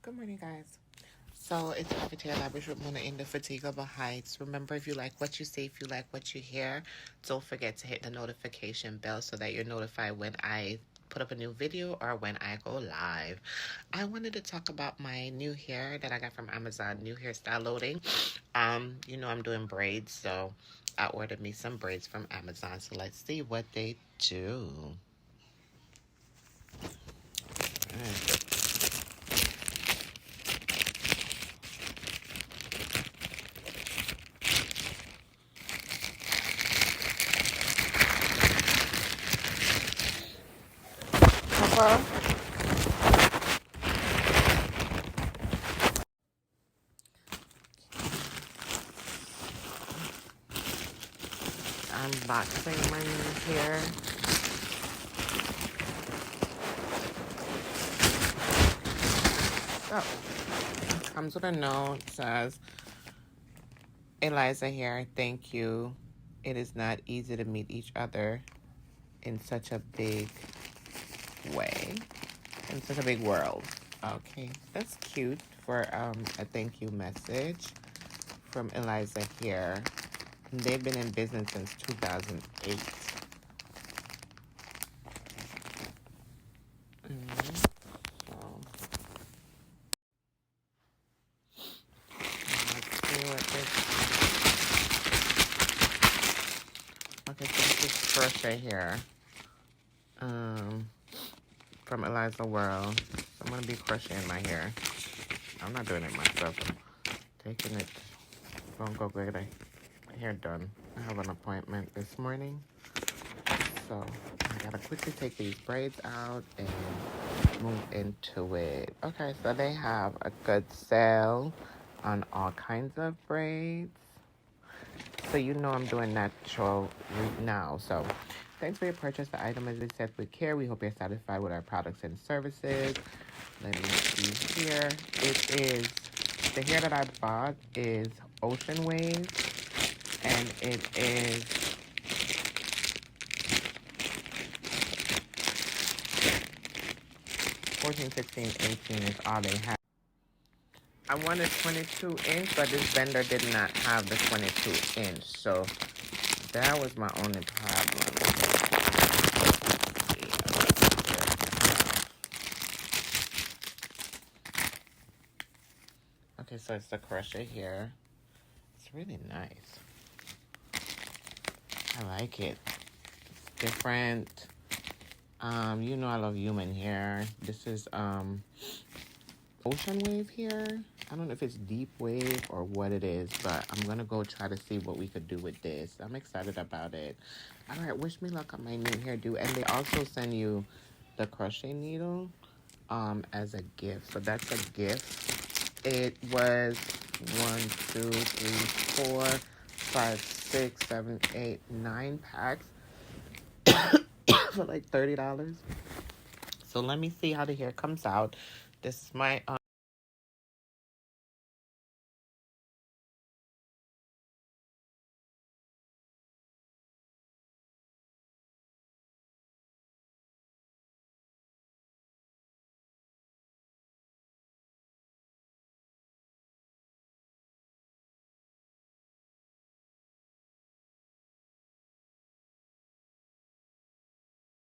Good morning, guys. So it's Cafeteria Lavish with Mona in the Fatigable Heights. Remember, if you like what you see, if you like what you hear, don't forget to hit the notification bell so that you're notified when I put up a new video or when I go live. I wanted to talk about my new hair that I got from Amazon, new hairstyle loading. You know I'm doing braids, so I ordered me some braids from Amazon. So let's see what they do. All right. Papa? Unboxing my new hair. So, it comes with a note. It says, Eliza here, thank you. It is not easy to meet each other in such a big way, in such a big world. Okay, that's cute for a thank you message from Eliza here. They've been in business since 2008. So, let's see what this. Okay, so this is crochet here. From Eliza World. So I'm gonna be crocheting my hair. I'm not doing it myself. I'm taking it. Don't go get my hair done. I have an appointment this morning, so I gotta quickly take these braids out and move into it. Okay, so they have a good sale on all kinds of braids. So you know I'm doing natural right now. So thanks for your purchase. The item is set with care. We hope you're satisfied with our products and services. Let me see here. It is, the hair that I bought is Ocean Wave. And it is $14, $16, $18 is all they have. I wanted 22 inch, but this vendor did not have the 22 inch. So that was my only problem. Okay, so it's the crochet here. It's really nice. I like it. It's different. You know I love human hair. This is Ocean Wave here. I don't know if it's deep wave or what it is, but I'm gonna go try to see what we could do with this. I'm excited about it. All right, wish me luck on my new hairdo. And they also send you the crochet needle as a gift. So that's a gift. It was 1, 2, 3, 4, 5, 6, 7, 8, 9 packs for like $30. So let me see how the hair comes out. This is my